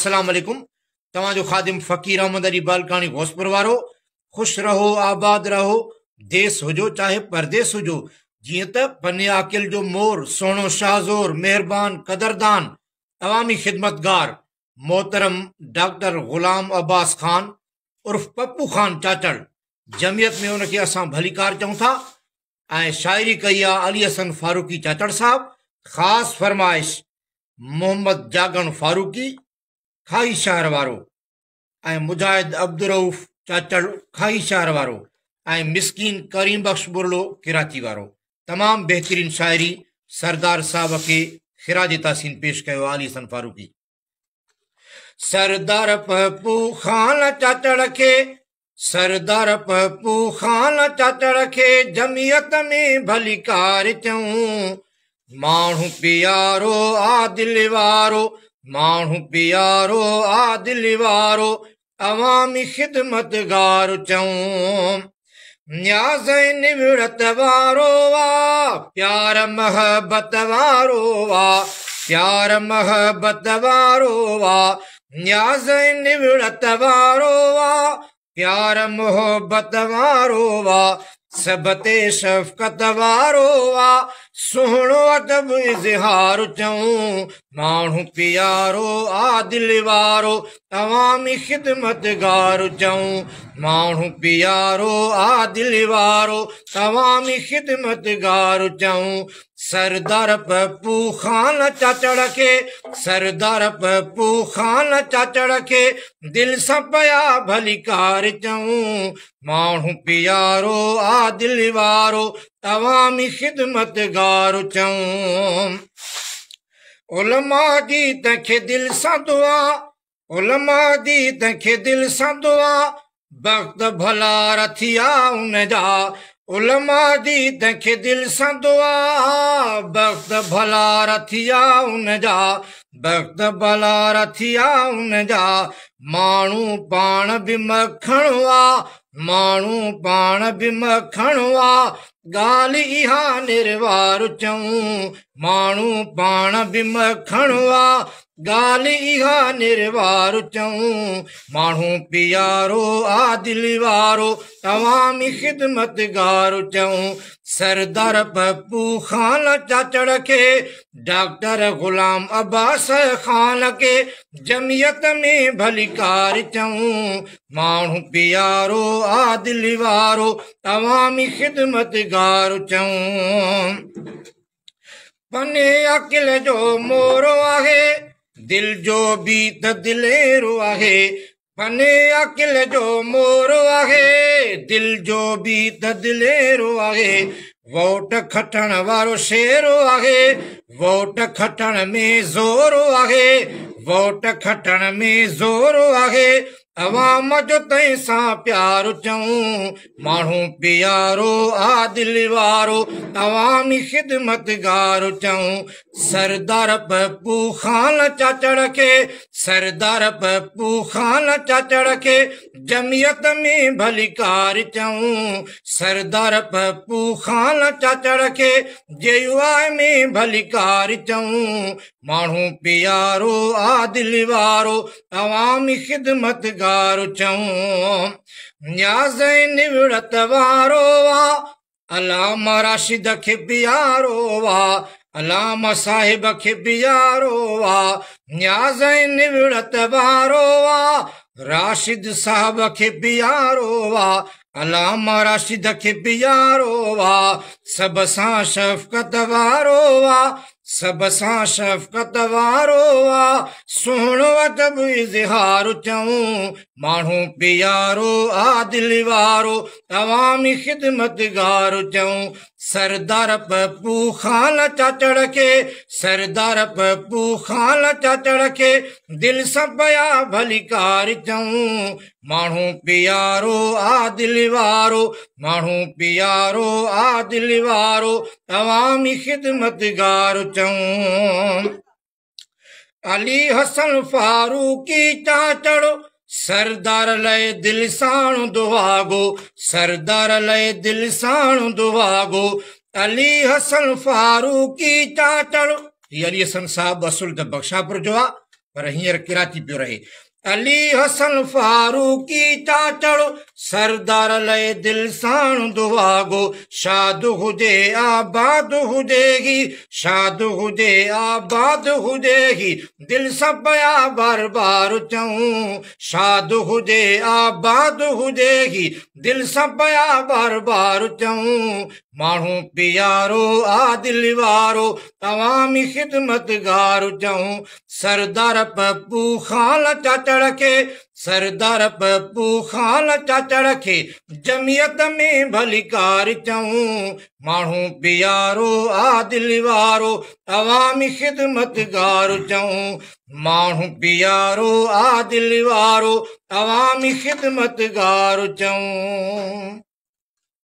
अस्सलाम वालेकुम। तवाजो खादिम फ़कीर अहमद अली बालकानी घोसपुर वारो। खुश रहो, आबाद रहो, देश हुजो चाहे परदेस हुजो। जीअं त पन्ने आकिल जो मोर, सोनो शाहज़ोर, मेहरबान कदरदान, अवामी खिदमतगार मोहतरम डॉक्टर गुलाम अब्बास खान उर्फ पप्पू खान चाचड़, जमियत में उनके असां भलीकार चऊं था। ऐं शायरी कई आहे अली हसन फारूकी चाचड़ साहब। ख़ासि फरमाइश मोहम्मद जागण फारूकी खाई शहर वारो ऐं मुजाहिद अब्दुरऊफ़ चाचड़ खाई शहर वारो ऐं मिस्कीन करीम बख्श बुरलो कराची वारो। तमाम बेहतरीन शायरी सरदार साहब के खिराज तासीन पेश कयो अली हसन फारूकी। सरदार पप्पू खान चाचड़ के, सरदार पप्पू खान चाचड़ के जमियत में भलीकार चऊं। माण्हू प्यारो आदिल वारो, माण्हू प्यारो आदिल वारो, अवामी खिदमतगार चऊं। न्याज़ निवड़त वारो वा, प्यार महबत वारो वा, प्यार महबत वारो वा। न्याज़ निवड़त वारो वा, प्यार मोहब्बत वारो वा। सबते शफ़क़त वारो वा, सुहिणो अदब इज़हार चऊं। माण्हू प्यारो आदिल वारो, अवामी खिदमतगार चऊं। माण्हू प्यारो आदिल वारो, अवामी खिदमतगार चऊं। सरदार पप्पू खान चाचड़ के, सरदार पप्पू खान चाचड़ के दिल सां पया भलीकार चऊं। माण्हू प्यारो आदिल वारो, अवामी खिदमतगार चऊं। उलमा जी तंखे दिल सां दुआ, उलमा जी तंखे दिल सां दुआ, वक़्त भला रथिया उन जा। उलमा जी तंखे दिल सां दुआ, वक़्त भला रथिया उन जा, वक़्त भला रथिया उन जा। माण्हू पाण बि मखणु आ, माण्हू पाण बि मखणु आ, ॻाल्हि इहा निर्वार चऊं। माण्हू पाण बि मखणु आ, ॻाल्हि इहा निर्वार चऊं। माण्हू प्यारो आदिल वारो, अवामी खिदमतगार चऊं। सरदार पप्पू खान चाचड़ के, डॉक्टर गुलाम अब्बास खान के जमियत में भलीकार चऊं। माण्हू प्यारो आदिल वारो, अवामी खिदमतगार चऊं। पने अकिल जो मोरो आहे, दिल जो बि त दिलेरो आहे। पने अकिल जो मोरो आहे, दिल जो बि त दिलेरो आहे। वोट खटण वारो शेरो आहे, वोट खटण में ज़ोरो आहे, वोट खटण में ज़ोरो आहे। अवाम जो तंहिं सां प्यार चऊं। माण्हू प्यारो आदिल वारो, अवामी खिदमतगार चऊं। सरदार पप्पू खान चाचड़ के, सरदार पप्पू खान चाचड़ के जमियत में भलीकार चऊं। सरदार पप्पू खान चाचड़ के जेयूआई में भलीकार चऊं। माण्हू प्यारो आदिल वारो, अवामी खिदमतगार चऊं। न्याज़ निवड़त वारो वा, अलामा राशिद खे प्यारो वा, अलामा साहिब खे प्यारो वा। न्याज़ निवड़त वारो वा, राशिद साहब खे प्यारो वा, अलामा राशिद खे प्यारो वा। सब सां शफ़क़त वारो वा, सब सां शफ़क़त वारो वा, सुहिणो अदब इज़हार चऊं। माण्हू प्यारो आदिल वारो, अवामी खिदमतगार चऊं। सरदार पप्पू खान चाचड़ के, सरदार पप्पू खान चाचड़ के दिल सां पया भलीकार चऊं। माण्हू प्यारो आदिल वारो, माण्हू प्यारो आदिल वारो, अवामी खिदमतगार चऊं। अली हसन फारूकी चाचड़ो, सरदार लय दिल साण दुआगो, सरदार लय दिल साण दुआगो। अली हसन फारूकी चाचड़ो, ये अली हसन साहब असुल त बख्शापुर जो आहे। पर हींअर किराची पियो रहे। अली हसन फारूकी चाचड़ो सरदार लय दिल साण दुआगो शाद हुजे आबाद हुजेगी शाद हुजे आबाद हुजेगी दिल सां पिया बार बार चऊं शाद हुजे आबाद हुजेगी दिल सां पिया बार बार चऊं माण्हू प्यारो आदिल वारो तवामी खिदमतगार चऊं सरदार पप्पू खान चाचड़ के सरदार पप्पू खान चाचड़ के जमियत में भलीकार चऊं माण्हू प्यारो आदिल वारो तवामी खिदमतगार चऊं माण्हू प्यारो आदिल वारो तवामी खिदमतगार चऊं।